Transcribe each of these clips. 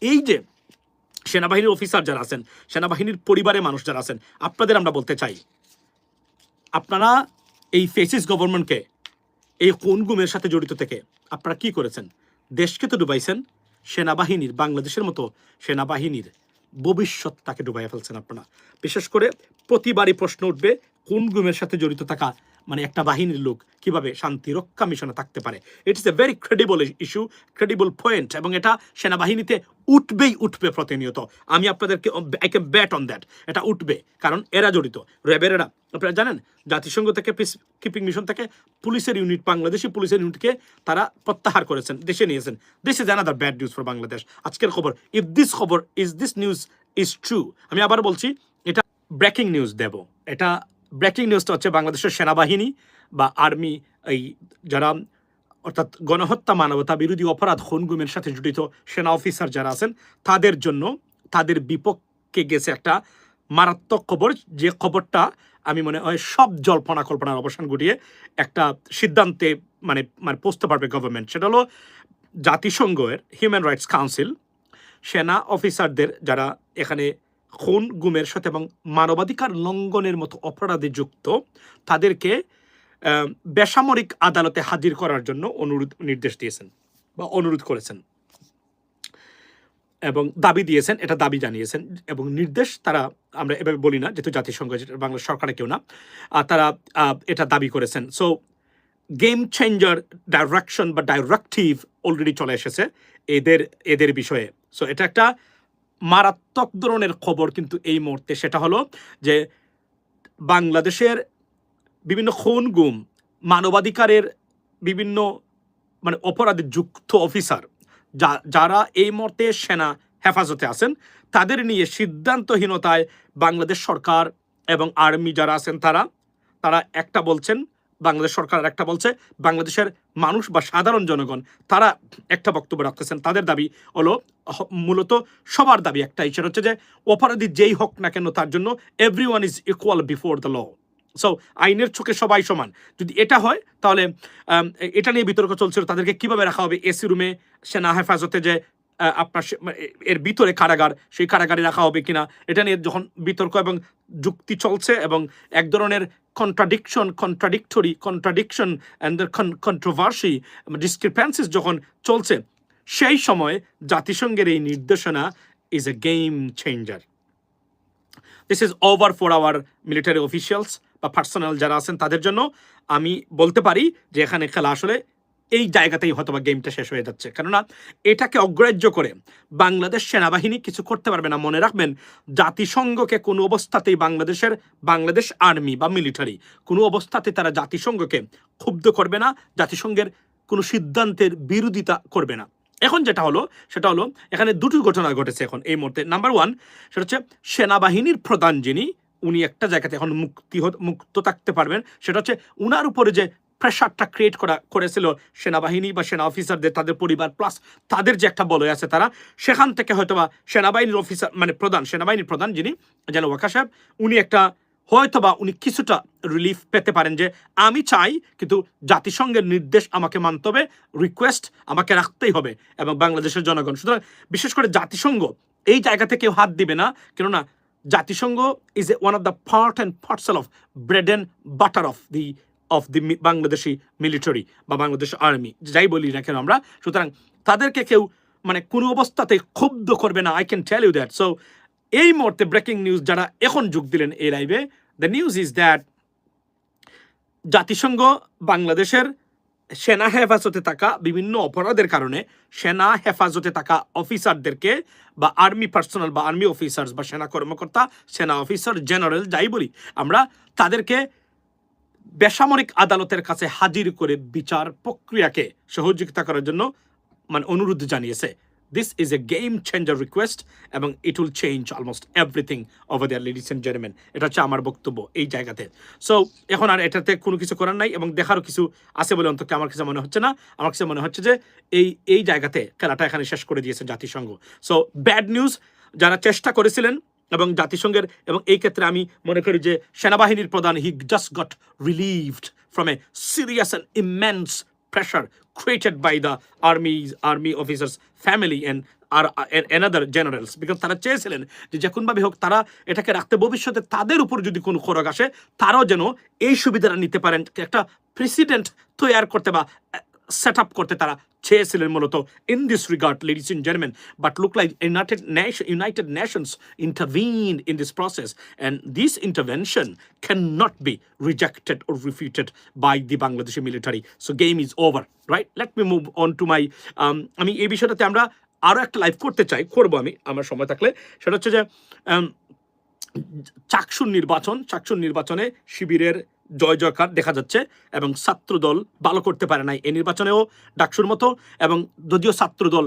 এই যে সেনাবাহিনীর অফিসার যারা আছেন, সেনাবাহিনীর পরিবারের মানুষ যারা আছেন, আপনাদের আমরা বলতে চাই, আপনারা এই ফেসিস গভর্নমেন্টকে এই খুন গুমের সাথে জড়িত থেকে আপনারা কি করেছেন? দেশকে তো ডুবাইছেন, সেনাবাহিনীর, বাংলাদেশের মতো সেনাবাহিনীর ভবিষ্যৎটাকে ডুবাইয়া ফেলছেন আপনারা। বিশেষ করে প্রতিবারই প্রশ্ন উঠবে, কোন গুমের সাথে জড়িত থাকা মানে একটা বাহিনীর লোক কিভাবে শান্তি রক্ষা মিশনে থাকতে পারে? It is a very credible issue, credible point, এবং এটা সেনাবাহিনীতে উঠবে প্রতিনিয়ত। আমি আপনাদেরকে I can bet on that, এটা উঠবে, কারণ এরা জড়িত, র্যাবের এরা। আপনারা জানেন জাতিসংঘ থেকে পিস কিপিং মিশন থেকে পুলিশের ইউনিট, বাংলাদেশি পুলিশের ইউনিটকে তারা প্রত্যাহার করেছেন, দেশে নিয়েছেন। This is another bad news for Bangladesh. আজকের খবর, ইফ দিস খবর is this news is true, আমি আবার বলছি এটা ব্রেকিং নিউজ দেব। এটা ব্রেকিং নিউজটা হচ্ছে বাংলাদেশের সেনাবাহিনী বা আর্মি, এই যারা অর্থাৎ গণহত্যা, মানবতা বিরোধী অপরাধ, খুন গুমের সাথে জড়িত সেনা অফিসার যারা আছেন, তাদের জন্য, তাদের বিপক্ষে গেছে একটা মারাত্মক খবর, যে খবরটা আমি মনে হয় সব জল্পনা কল্পনার অবসান ঘটিয়ে একটা সিদ্ধান্তে মানে মানে পৌঁছতে পারবে গভর্নমেন্ট। সেটা হলো জাতিসংঘের হিউম্যান রাইটস কাউন্সিল সেনা অফিসারদের যারা এখানে খুন গুমের সাথে এবং মানবাধিকার লঙ্ঘনের মতো অপরাধে যুক্ত, তাদেরকে বেসামরিক আদালতে হাজির করার জন্য নির্দেশ দিয়েছেন বা অনুরোধ করেছেন এবং দাবি দিয়েছেন, এটা দাবি জানিয়েছেন এবং নির্দেশ তারা, আমরা এভাবে বলি না যেহেতু জাতিসংঘ বাংলা সরকারে কেউ না, তারা এটা দাবি করেছেন। সো গেম চেঞ্জার ডাইরেকশন বা ডাইরেক্টিভ অলরেডি চলে এসেছে এদের বিষয়ে। সো এটা একটা মারাত্মক ধরনের খবর কিন্তু এই মুহূর্তে। সেটা হলো যে বাংলাদেশের বিভিন্ন খুন গুম, মানবাধিকারের বিভিন্ন মানে অপরাধে যুক্ত অফিসার যারা এই মুহূর্তে সেনা হেফাজতে আছেন, তাদের নিয়ে সিদ্ধান্তহীনতায় বাংলাদেশ সরকার এবং আর্মি যারা আছেন তারা একটা বলছেন, বাংলাদেশ সরকার একটা বলছে, বাংলাদেশের মানুষ বা সাধারণ জনগণ তারা একটা বক্তব্য রাখতেছেন। তাদের দাবি হলো মূলত সবার দাবি একটাই, সেটা হচ্ছে যে অপরাধী যেই হোক না কেন তার জন্য everyone is equal before the law. So আইনের চোখে সবাই সমান। যদি এটা হয় তাহলে এটা নিয়ে বিতর্ক চলছিল, তাদেরকে কিভাবে রাখা হবে এসি রুমে সেনা হেফাজতে, যে আপনার এর ভিতরে কারাগার, সেই কারাগারে রাখা হবে কিনা, এটা নিয়ে যখন বিতর্ক এবং যুক্তি চলছে এবং এক ধরনের কন্ট্রাডিকশন অ্যান্ড কন্ট্রোভার্সি, ডিসক্রিপেন্সিস যখন চলছে, সেই সময় জাতিসংঘের এই নির্দেশনা is a game changer. This is over for our military officials বা পার্সোনাল যারা আছেন তাদের জন্য। আমি বলতে পারি যে এখানে খেলা আসলে এই জায়গাতেই হয়তো বা গেমটা শেষ হয়ে যাচ্ছে, কেননা এটাকে অগ্রাহ্য করে বাংলাদেশ সেনাবাহিনী কিছু করতে পারবে না। মনে রাখবেন, জাতিসংঘকে কোনো অবস্থাতেই বাংলাদেশ আর্মি বা মিলিটারি কোনো অবস্থাতে তারা জাতিসংঘকে ক্ষুব্ধ করবে না, জাতিসংঘের কোনো সিদ্ধান্তের বিরোধিতা করবে না। এখন যেটা হলো সেটা হলো এখানে দুটো ঘটনা ঘটেছে এখন এই মুহূর্তে। নাম্বার ওয়ান, সেটা হচ্ছে সেনাবাহিনীর প্রধান যিনি, উনি একটা জায়গাতে এখন মুক্ত থাকতে পারবেন। সেটা হচ্ছে উনার উপরে যে প্রেশারটা ক্রিয়েট করেছিল সেনাবাহিনী বা সেনা অফিসারদের, তাদের পরিবার প্লাস তাদের যে একটা বলয় আছে, তারা সেখান থেকে হয়তোবা সেনাবাহিনীর অফিসার মানে সেনাবাহিনীর প্রধান যিনি যেন ওয়াকা সাহেব, উনি কিছুটা রিলিফ পেতে পারেন যে আমি চাই কিন্তু জাতিসংঘের নির্দেশ আমাকে মানতে হবে, রিকোয়েস্ট আমাকে রাখতেই হবে এবং বাংলাদেশের জনগণ। সুতরাং বিশেষ করে জাতিসংঘ এই জায়গা থেকে কেউ হাত দিবে না, কেননা জাতিসংঘ is one of the part and parcel of bread and butter of the Bangladeshi military বা বাংলাদেশ আর্মি, যাই বলি না কেন আমরা। সুতরাং তাদেরকে কেউ মানে কোনো অবস্থাতে ক্ষুব্ধ করবে না, I can tell you that. So এই মুহূর্তে ব্রেকিং নিউজ যারা এখন যোগ দিলেন এই লাইভে, দ্য নিউজ ইজ দ্যাট জাতিসংঘ বাংলাদেশের সেনা হেফাজতে থাকা বিভিন্ন অপরাধের কারণে সেনা হেফাজতে থাকা অফিসারদেরকে বা আর্মি পার্সোনাল বা আর্মি অফিসার্স বা সেনা কর্মকর্তা, সেনা অফিসার জেনারেল যাই বলি আমরা, তাদেরকে বেসামরিক আদালতের কাছে হাজির করে বিচার প্রক্রিয়াকে সহযোগিতা করার জন্য মানে অনুরোধ জানিয়েছে। This is a game changer request এবং it will change almost everything over there, ladies and gentleman. এটা হচ্ছে আমার বক্তব্য এই জায়গাতে। সো এখন আর এটাতে কোনো কিছু করার নাই এবং দেখারও কিছু আছে বলে অন্তত আমার কাছে মনে হচ্ছে না। আমার কাছে মনে হচ্ছে যে এই জায়গাতে খেলাটা এখানে শেষ করে দিয়েছে জাতিসংঘ। সো ব্যাড নিউজ, যারা চেষ্টা করেছিলেন এবং জাতিসংঘের, এবং এই ক্ষেত্রে আমি মনে করি যে সেনাবাহিনীর প্রধান he just got relieved from a serious and immense pressure created by the army officers family and other generals, because তারা চেয়েছিলেন যে যে কোনভাবে হোক তারা এটাকে রাখতে, ভবিষ্যতে তাদের উপর যদি কোনো খড়গ আসে তারাও যেন এই সুবিধাটা নিতে পারেন, একটা প্রেসিডেন্ট তৈরি করতে বা সেট আপ করতে তারা চেয়েছিলেন মূলত in this regard, ladies and gentlemen. But look like United Nations intervened in this process, and this intervention cannot be rejected or refuted by the Bangladeshi military. So game is over, right? Let me move on to my আমি এই বিষয়টাতে আমরা আরো একটা live করবো আমি আমার সময় থাকলে। সেটা হচ্ছে যে চাকসুর নির্বাচনে শিবিরের জয় জয়কার দেখা যাচ্ছে, এবং ছাত্রদল ভালো করতে পারে নাই এই নির্বাচনেও ডাকসুর মতো, এবং যদিও ছাত্রদল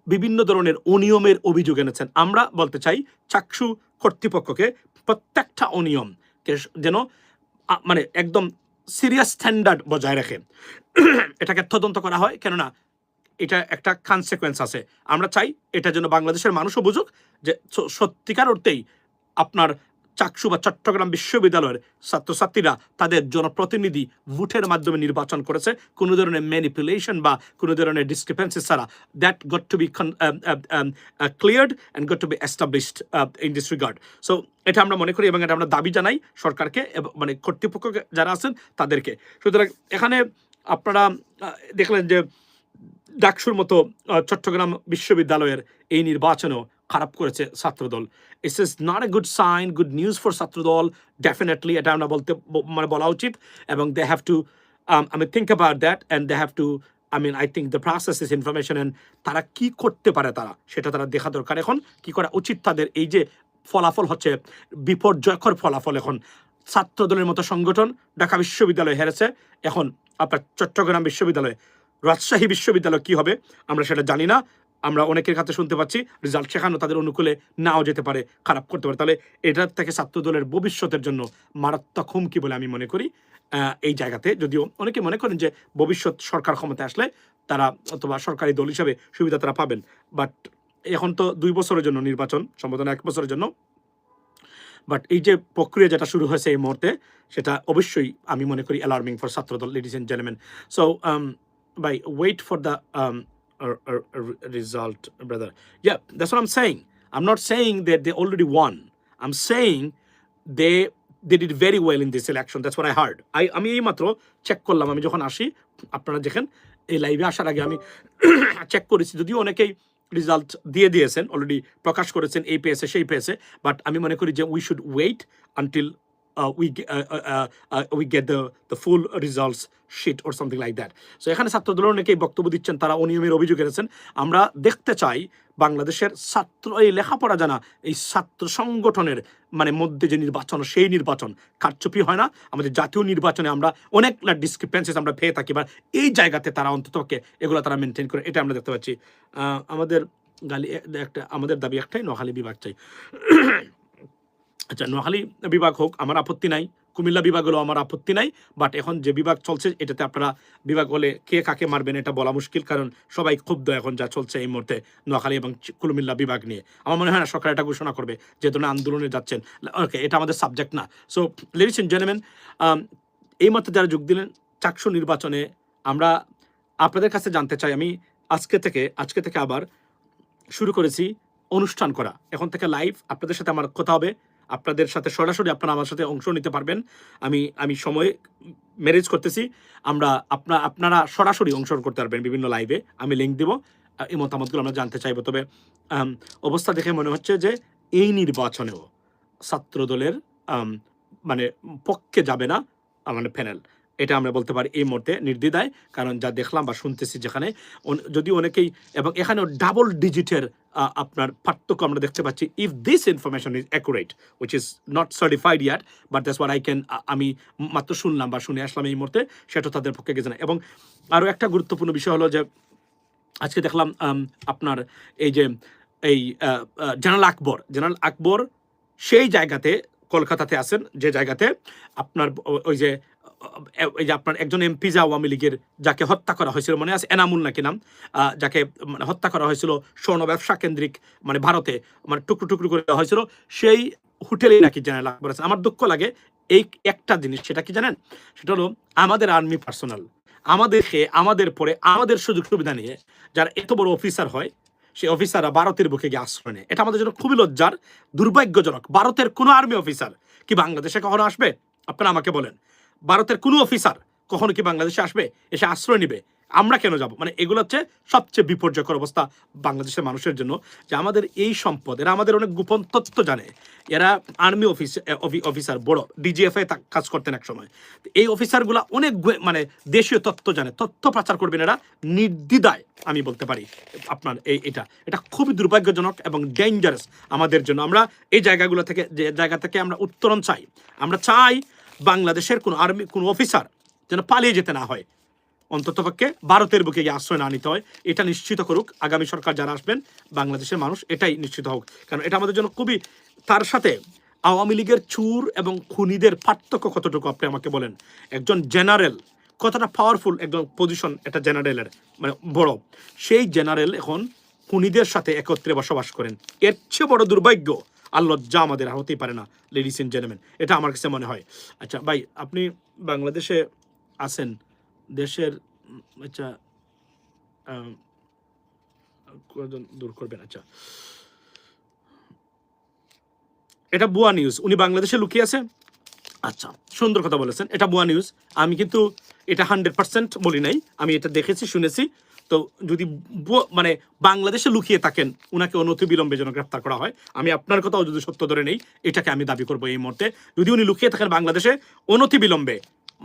বিভিন্ন ধরনের অনিয়মের অভিযোগ এনেছেন। আমরা বলতে চাই চাকসু কর্তৃপক্ষকে প্রত্যেকটা অনিয়মকে যেন মানে একদম সিরিয়াস স্ট্যান্ডার্ড বজায় রেখে এটাকে তদন্ত করা হয়, কেননা এটা একটা কনসিকুয়েন্স আছে। আমরা চাই এটা যেন বাংলাদেশের মানুষও বুঝুক যে সত্যিকার অর্থেই আপনার চাকসু বা চট্টগ্রাম বিশ্ববিদ্যালয়ের ছাত্রছাত্রীরা তাদের জনপ্রতিনিধি ভোটের মাধ্যমে নির্বাচন করেছে, কোনো ধরনের ম্যানিপুলেশন বা কোনো ধরনের ডিসক্রিপেন্সি ছাড়া। That got to be cleared and got to be established in this regard. So এটা আমরা মনে করি এবং এটা আমরা দাবি জানাই সরকারকে, মানে কর্তৃপক্ষ যারা আছেন তাদেরকে। সুতরাং এখানে আপনারা দেখলেন যে ডাকসুর মতো চট্টগ্রাম বিশ্ববিদ্যালয়ের এই নির্বাচনও খারাপ করেছে Chhatradal. It's is not a good sign, good news for Chhatradal, definitely এটা আমরা বলা উচিত, এবং they have to think about that and they have to I think the process is information, and তারা কি করতে পারে সেটা তারা দেখা দরকার। এখন কি করা উচিত তাদের, এই যে ফলাফল হচ্ছে বিপর্যয়কর ফলাফল, এখন ছাত্রদলের মতো সংগঠন ঢাকা বিশ্ববিদ্যালয় হেরেছে, এখন আপনার চট্টগ্রাম বিশ্ববিদ্যালয়, রাজশাহী বিশ্ববিদ্যালয় কি হবে আমরা সেটা জানি না। আমরা অনেকের কাছে শুনতে পাচ্ছি রেজাল্ট সেখানেও তাদের অনুকূলে নাও যেতে পারে, খারাপ করতে পারে। তাহলে এটার থেকে ছাত্রদলের ভবিষ্যতের জন্য মারাত্মক হুমকি বলে আমি মনে করি এই জায়গাতে। যদিও অনেকে মনে করেন যে ভবিষ্যৎ সরকার ক্ষমতায় আসলে তারা অথবা সরকারি দল হিসাবে সুবিধা তারা পাবেন, বাট এখন তো 2 বছরের জন্য নির্বাচন, সম্ভবত 1 বছরের জন্য। বাট এই যে প্রক্রিয়া যেটা শুরু হয়েছে এই মুহূর্তে, সেটা অবশ্যই আমি মনে করি alarming for Chhatra Dal, ladies and gentleman. So by wait for the result, brother. Yeah, that's what I'm saying. I'm not saying that they already won. I'm saying they did very well in this election. That's what I heard. আমি এই মাত্র check করলাম, আমি যখন আসি, আপনারা দেখেন এই লাইভে আসার আগে আমি চেক করেছি, যদিও অনেকেই রেজাল্ট দিয়েছেন, অলরেডি প্রকাশ করেছেন, এই পেয়েছে সেই পেয়েছে, বাট আমি মনে করি যে we should wait until we get the full results sheet or something like that. So এখানে ছাত্রদল অনেকেই বক্তব্য দিচ্ছেন, তারা অনিয়মের অভিযোগ এনেছেন। আমরা দেখতে চাই বাংলাদেশের ছাত্র এই লেখাপড়া জানা এই ছাত্র সংগঠনের মানে মধ্যে যে নির্বাচন, সেই নির্বাচন কারচুপি হয় না। আমাদের জাতীয় নির্বাচনে আমরা অনেক ডিসক্রিপেন্সিস আমরা পেয়ে থাকি, বা এই জায়গাতে তারা অন্ততকে এগুলো তারা মেনটেন করে, এটা আমরা দেখতে পাচ্ছি। আমাদের দাবি একটাই, নোয়াখালী বিভাগ চাই। আচ্ছা, নোয়াখালী বিভাগ হোক, আমার আপত্তি নাই, কুমিল্লা বিভাগ হলেও আমার আপত্তি নাই, বাট এখন যে বিভাগ চলছে এটাতে আপনারা বিভাগ হলে কে কাকে মারবেন এটা বলা মুশকিল, কারণ সবাই ক্ষুব্ধ এখন যা চলছে এই মুহূর্তে নোয়াখালী এবং কুমিল্লা বিভাগ নিয়ে। আমার মনে হয় না সরকার এটা ঘোষণা করবে, যেহেতু না আন্দোলনে যাচ্ছেন। ওকে, এটা আমাদের সাবজেক্ট না। সো লেডিস এন্ড জেন্টলম্যান, এই মাত্র যারা যোগ দিলেন চাকসু নির্বাচনে, আমরা আপনাদের কাছে জানতে চাই, আমি আজকে থেকে আবার শুরু করেছি অনুষ্ঠান করা। এখন থেকে লাইভ আপনাদের সাথে আমার কথা হবে, আপনাদের সাথে সরাসরি আপনারা আমার সাথে অংশ নিতে পারবেন। আমি সময় ম্যানেজ করতেছি, আপনারা সরাসরি অংশগ্রহণ করতে পারবেন বিভিন্ন লাইভে, আমি লিঙ্ক দিব। এই মতামতগুলো আমরা জানতে চাইব। তবে অবস্থা দেখে মনে হচ্ছে যে এই নির্বাচনেও ছাত্রদলের মানে পক্ষে যাবে না মানে প্যানেল, এটা আমরা বলতে পারি এই মুহূর্তে নির্দ্বিধায়, কারণ যা দেখলাম বা শুনতেছি যেখানে, যদি অনেকেই, এবং এখানেও ডাবল ডিজিটের আপনার পার্থক্য আমরা দেখতে পাচ্ছি। If this information is accurate, which is not certified yacht, but that's what I can, আমি মাত্র শুনলাম বা শুনে আসলাম এই মুহূর্তে, সেটা তাদের পক্ষে গেছে না। এবং আরও একটা গুরুত্বপূর্ণ বিষয় হলো যে আজকে দেখলাম আপনার এই যে জেনারেল আকবর সেই জায়গাতে কলকাতাতে আছেন, যে জায়গাতে আপনার ওই যে আপনার একজন এমপি আওয়ামী লীগের যাকে হত্যা করা হয়েছিল, মনে আছে এনামুল নাকি নাম, যাকে মানে হত্যা করা হয়েছিল স্বর্ণ ব্যবসা কেন্দ্রিক, মানে ভারতে মানে টুকরো টুকরো করে দেওয়া হয়েছিল, সেই হোটেলে নাকি জেনারেল আকবর আছেন। আমার দুঃখ লাগে এই একটা জিনিস, সেটা কি জানেন, সেটা হলো আমাদের আর্মি পার্সোনাল, আমাদেরকে আমাদের পরে আমাদের সুযোগ সুবিধা নিয়ে যারা এত বড় অফিসার হয় সেই অফিসাররা ভারতের বুকে গিয়ে আশ্রয় নেয়। এটা আমাদের জন্য খুবই লজ্জার, দুর্ভাগ্যজনক। ভারতের কোনো আর্মি অফিসার কি বাংলাদেশে কখনো আসবে? আপনারা আমাকে বলেন, ভারতের কোনো অফিসার কখনো কি বাংলাদেশে আসবে, এসে আশ্রয় নিবে? আমরা কেন যাব? মানে এগুলো হচ্ছে সবচেয়ে বিপর্যয়কর অবস্থা বাংলাদেশের মানুষের জন্য, যে আমাদের এই সম্পদ, এরা আমাদের অনেক গোপন তথ্য জানে। এরা আর্মি অফিসার বড় ডিজিএফআই কাজ করতেন এক সময়। এই অফিসারগুলা অনেক মানে দেশীয় তথ্য জানে, তথ্য পাচার করবেন এরা নির্দ্বিধায়, আমি বলতে পারি আপনার এটা খুবই দুর্ভাগ্যজনক এবং ডেঞ্জারাস আমাদের জন্য। আমরা এই জায়গাগুলো থেকে, যে জায়গা থেকে আমরা উত্তরণ চাই, আমরা চাই বাংলাদেশের কোনো আর্মি কোনো অফিসার যেন পালিয়ে যেতে না হয়, অন্ততপক্ষে ভারতের বুকে গিয়ে আশ্রয় না নিতে হয়। এটা নিশ্চিত করুক আগামী সরকার যারা আসবেন, বাংলাদেশের মানুষ এটাই নিশ্চিত হোক, কারণ এটা আমাদের জন্য খুবই। তার সাথে আওয়ামী লীগের চুর এবং খুনিদের পার্থক্য কতটুকু আপনি আমাকে বলেন। একজন জেনারেল কতটা পাওয়ারফুল একজন পজিশন, এটা জেনারেলের মানে বড়, সেই জেনারেল এখন খুনিদের সাথে একত্রে বসবাস করেন। এর চেয়ে বড় দুর্ভাগ্য আর লজ্জা আমাদের হতেই পারে না, লেডিস এন্ড জেন্টলম্যান, এটা আমার কাছে মনে হয়। আচ্ছা ভাই, আপনি বাংলাদেশে আছেন, দেশের আচ্ছা দূর করবেন। আচ্ছা, এটা ভুয়া নিউজ, উনি বাংলাদেশে লুকিয়ে আছে। আচ্ছা, সুন্দর কথা বলেছেন, এটা ভুয়া নিউজ। আমি কিন্তু এটা 100% বলি নাই, আমি এটা দেখেছি শুনেছি। তো যদি মানে বাংলাদেশে লুকিয়ে থাকেন, উনাকে অনতিবিলম্বে যেন গ্রেফতার করা হয়। আমি আপনার কথাও যদি সত্য ধরে নেই, এটাকে আমি দাবি করবো এই মুহূর্তে। যদি উনি লুকিয়ে থাকেন বাংলাদেশে অনতিবিলম্বে,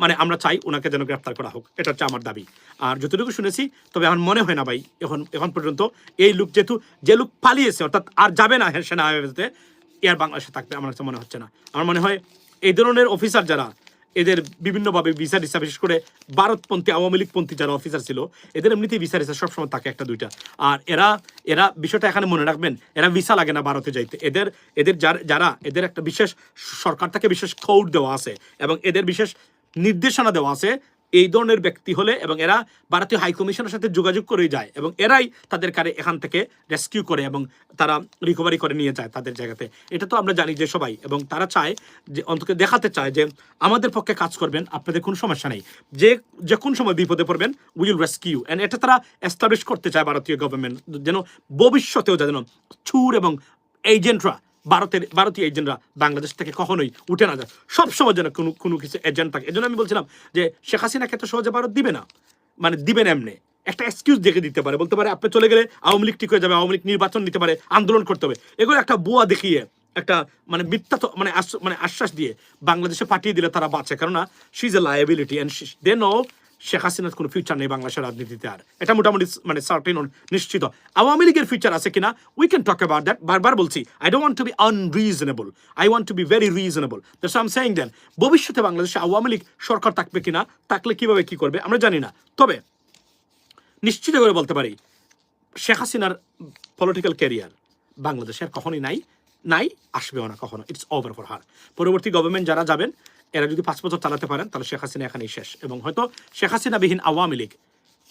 মানে আমরা চাই ওনাকে যেন গ্রেফতার করা হোক, এটা হচ্ছে আমার দাবি। আর যতটুকু শুনেছি, তবে আমার মনে হয় না ভাই এখন পর্যন্ত এই লোক, যেহেতু যে লোক পালিয়েছে অর্থাৎ আর যাবে না সেনা হেফাজতে, এর বাংলাদেশে থাকবে আমার কাছে মনে হচ্ছে না। আমার মনে হয় এই ধরনের অফিসার যারা, এদের বিভিন্নভাবে ভিসা টিসা, বিশেষ করে ভারতপন্থী আওয়ামী লীগপন্থী যারা অফিসার ছিল, এদের এমনিতেই ভিসা টিসা সবসময় থাকে একটা দুইটা। আর এরা বিষয়টা এখানে মনে রাখবেন, এরা ভিসা লাগে না ভারতে যাইতে। এদের যারা এদের একটা বিশেষ সরকার থেকে বিশেষ কোড দেওয়া আছে এবং এদের বিশেষ নির্দেশনা দেওয়া আছে এই ধরনের ব্যক্তি হলে, এবং এরা ভারতীয় হাইকমিশনের সাথে যোগাযোগ করেই যায় এবং এরাই তাদের কারে এখান থেকে রেস্কিউ করে এবং তারা রিকভারি করে নিয়ে যায় তাদের জায়গাতে। এটা তো আমরা জানি যে সবাই, এবং তারা চায় যে অন্তত দেখাতে চায় যে আমাদের পক্ষে কাজ করবেন, আপনাদের কোনো সমস্যা নেই, যে কোন সময় বিপদে পড়বেন উইল রেস্কিউ। অ্যান্ড এটা তারা এস্টাবলিশ করতে চায় ভারতীয় গভর্নমেন্ট, যেন ভবিষ্যতেও যেন চুর এবং এজেন্টরা, ভারতীয় এজেন্টরা বাংলাদেশ থেকে কখনোই উঠে না যায়, সবসময় যেন কোনো কিছু এজেন্ট থাকে। এজন্য আমি বলছিলাম যে শেখ হাসিনাকে এত সহজে ভারত দিবে না, মানে দিবেন এমনি একটা এক্সকিউজ দেখে দিতে পারে, বলতে পারে আপনি চলে গেলে আওয়ামী লীগ ঠিক হয়ে যাবে, আওয়ামী লীগ নির্বাচন নিতে পারে, আন্দোলন করতে হবে, এগুলো একটা বুয়া দেখিয়ে একটা মানে মিথ্যা মানে আশ্বাস দিয়ে বাংলাদেশে পাঠিয়ে দিলে তারা বাঁচে। কেননা she is a liability and they know Sheikh হাসিনার কোনো ফিউচার নেই বাংলাদেশের রাজনীতিতে, আর এটা মোটামুটি মানে সার্টেন নিশ্চিত। আওয়ামী লীগের ফিউচার আছে কিনা we can talk about that, বারবার বলছি I don't want to be unreasonable, I want to be very reasonable. That's I am saying then. ভবিষ্যতে বাংলাদেশে আওয়ামী লীগ সরকার থাকবে কিনা, থাকলে কিভাবে কি করবে আমরা জানি না, তবে নিশ্চিত করে বলতে পারি শেখ হাসিনার পলিটিক্যাল ক্যারিয়ার বাংলাদেশের কখনোই নাই, আসবেও না কখনো। It's over for her. পরবর্তী গভর্নমেন্ট যারা যাবেন, এরা যদি 5 বছর চালাতে পারেন, তাহলে শেখ হাসিনা এখানেই শেষ। এবং হয়তো শেখ হাসিনাবিহীন আওয়ামী লীগ,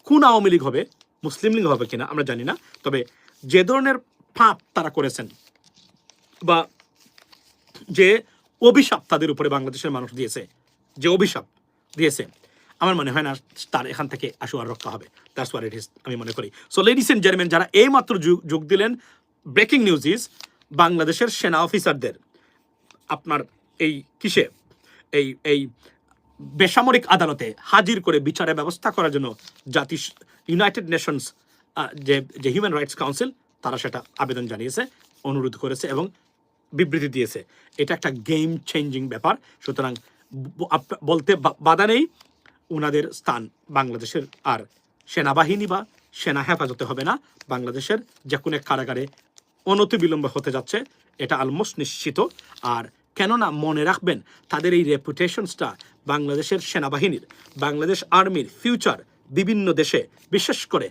কোন আওয়ামী লীগ হবে, মুসলিম লীগ হবে কিনা আমরা জানি না, তবে যে ধরনের পাপ তারা করেছেন বা যে অভিশাপ তাদের উপরে বাংলাদেশের মানুষ দিয়েছে, যে অভিশাপ দিয়েছে, আমার মনে হয় না তার এখান থেকে আশু আর রক্ষা হবে। দ্যাটস হোয়াট ইট ইজ, আমি মনে করি। সো লেডিস এন্ড জেন্টলম্যান, যারা এই মাত্র যোগ দিলেন, ব্রেকিং নিউজ ইজ বাংলাদেশের সেনা অফিসারদের আপনার এই কিসে এই বেসামরিক আদালতে হাজির করে বিচারের ব্যবস্থা করার জন্য ইউনাইটেড নেশনস যে হিউম্যান রাইটস কাউন্সিল, তারা সেটা আবেদন জানিয়েছে, অনুরোধ করেছে এবং বিবৃতি দিয়েছে। এটা একটা গেম চেঞ্জিং ব্যাপার। সুতরাং বলতে বাধা নেই, ওনাদের স্থান বাংলাদেশের আর সেনাবাহিনী বা সেনা হেফাজতে হবে না, বাংলাদেশের যে কোনো কারাগারে অনতিবিলম্বে হতে যাচ্ছে, এটা অলমোস্ট নিশ্চিত। আর কেননা মনে রাখবেন, তাদের এই রেপুটেশনসটা বাংলাদেশের সেনাবাহিনীর, বাংলাদেশ আর্মির ফিউচার বিভিন্ন দেশে, বিশেষ করে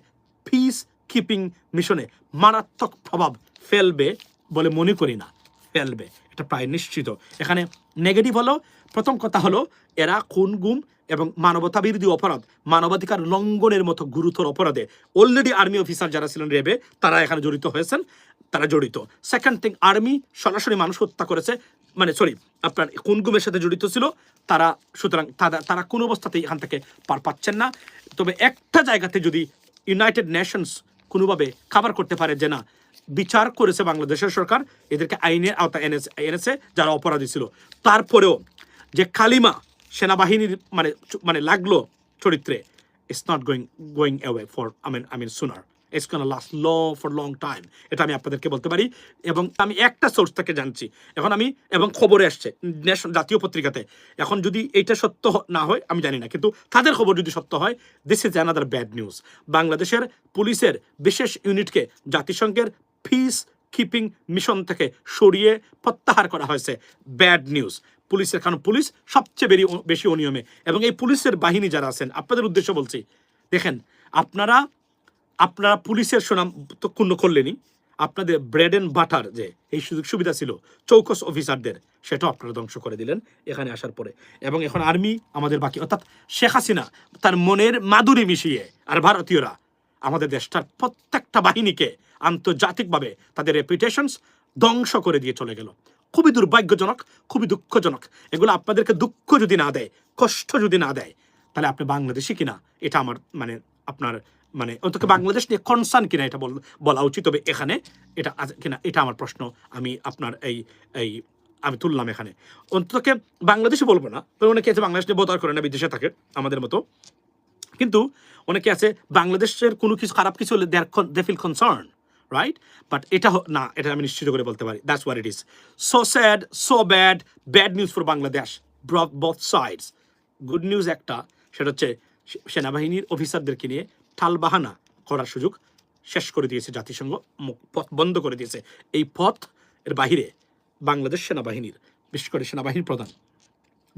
পিস কিপিং মিশনে মারাত্মক প্রভাব ফেলবে বলে মনে করি না, ফেলবে, এটা প্রায় নিশ্চিত। এখানে নেগেটিভ হলো, প্রথম কথা হলো এরা খুন গুম এবং মানবতা বিরোধী অপরাধ, মানবাধিকার লঙ্ঘনের মতো গুরুতর অপরাধে অলরেডি আর্মি অফিসার যারা ছিলেন রেবে, তারা এখানে জড়িত হয়েছেন, তারা জড়িত। সেকেন্ড থিং, আর্মি সরাসরি মানুষ হত্যা করেছে, মানে সরি আপনার কোন গুমের সাথে জড়িত ছিল তারা, সুতরাং তারা কোনো অবস্থাতেই এখান থেকে পার পাচ্ছেন না। তবে একটা জায়গাতে যদি ইউনাইটেড নেশনস কোনোভাবে কাভার করতে পারে যে না, বিচার করেছে বাংলাদেশের সরকার, এদেরকে আইনের আওতায় এনেছে যারা অপরাধী ছিল, তারপরেও যে কালিমা সেনাবাহিনীর মানে লাগলো চরিত্রে, it's not going away for I mean sooner, it's gonna last for long time. এটা আমি আপনাদেরকে বলতে পারি। এবং আমি একটা সোর্স থেকে জানছি এখন, এবং খবরে আসছে জাতীয় পত্রিকাতে। এখন যদি এইটা সত্য না হয় আমি জানি না, কিন্তু তাদের খবর যদি সত্য হয়, this is another bad news. বাংলাদেশের পুলিশের বিশেষ ইউনিটকে জাতিসংঘের পিস কিপিং মিশন থেকে সরিয়ে প্রত্যাহার করা হয়েছে, ব্যাড নিউজ পুলিশের। কারণ পুলিশ সবচেয়ে বেশি অনিয়মে, এবং এই পুলিশের বাহিনী যারা আছেন, আপনাদের উদ্দেশ্য বলছি, দেখেন আপনারা পুলিশের সুনাম তো ক্ষুণ্ণ করলেনই, আপনাদের ব্রেড এন্ড বাটার যে এই সুযোগ সুবিধা ছিল চৌকস অফিসারদের, সেটাও আপনারা ধ্বংস করে দিলেন এখানে আসার পরে। এবং এখন আর্মি আমাদের বাকি, অর্থাৎ শেখ হাসিনা তার মনের মাধুরী মিশিয়ে, আর ভারতীয়রা আমাদের দেশটার প্রত্যেকটা বাহিনীকে আন্তর্জাতিকভাবে তাদের রেপুটেশনস ধ্বংস করে দিয়ে চলে গেল। খুবই দুর্ভাগ্যজনক, খুবই দুঃখজনক। এগুলো আপনাদেরকে দুঃখ যদি না দেয়, কষ্ট যদি না দেয়, তাহলে আপনি বাংলাদেশি কিনা এটা আমার আপনার অন্তত বাংলাদেশ নিয়ে কনসার্ন কিনা এটা বলা উচিত। তবে এখানে এটা কিনা এটা আমার প্রশ্ন, আমি আপনার আমি তুললাম এখানে। অন্তত বাংলাদেশে বলবো না, তবে অনেকে আছে বাংলাদেশ নিয়ে বোধহয় করে না, বিদেশে থাকে আমাদের মতো, কিন্তু অনেকে আছে বাংলাদেশের কোনো কিছু খারাপ কিছু হলে they feel concern, right? But এটা না, এটা আমি নিশ্চিত করে বলতে পারি, that's what it is. So sad, so bad news for Bangladesh, both sides. Good news একটা, সেটা হচ্ছে সেনাবাহিনীর অফিসারদেরকে নিয়ে টালবাহানা করার সুযোগ শেষ করে দিয়েছে জাতিসংঘ, পথ বন্ধ করে দিয়েছে। এই পথ এর বাহিরে বাংলাদেশ সেনাবাহিনীর, বিশেষ করে সেনাবাহিনীর প্রধান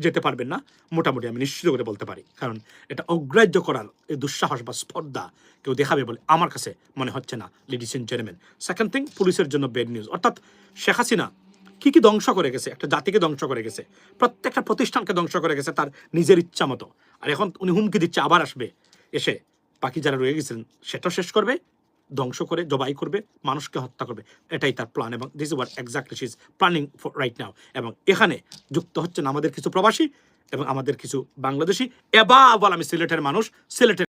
যেতে পারবেন না, মোটামুটি আমি নিশ্চিত করে বলতে পারি। কারণ এটা অগ্রাহ্য করার এই দুঃসাহস বা স্পর্ধা কেউ দেখাবে বলে আমার কাছে মনে হচ্ছে না, ladies and gentleman. Second thing, পুলিশের জন্য ব্যাড নিউজ, অর্থাৎ শেখ হাসিনা কি ধ্বংস করে গেছে, একটা জাতিকে ধ্বংস করে গেছে, প্রত্যেকটা প্রতিষ্ঠানকে ধ্বংস করে গেছে তার নিজের ইচ্ছা মতো। আর এখন উনি হুমকি দিচ্ছে আবার আসবে, এসে বাকি যারা রয়ে গেছেন সেটাও শেষ করবে, ধ্বংস করে জবাই করবে, মানুষকে হত্যা করবে। এটাই তার প্ল্যান, এবং this is what exactly she is planning for right now. এবং এখানে যুক্ত হচ্ছেন আমাদের কিছু প্রবাসী এবং আমাদের কিছু বাংলাদেশি। এবার আমি সিলেটের মানুষ, সিলেটের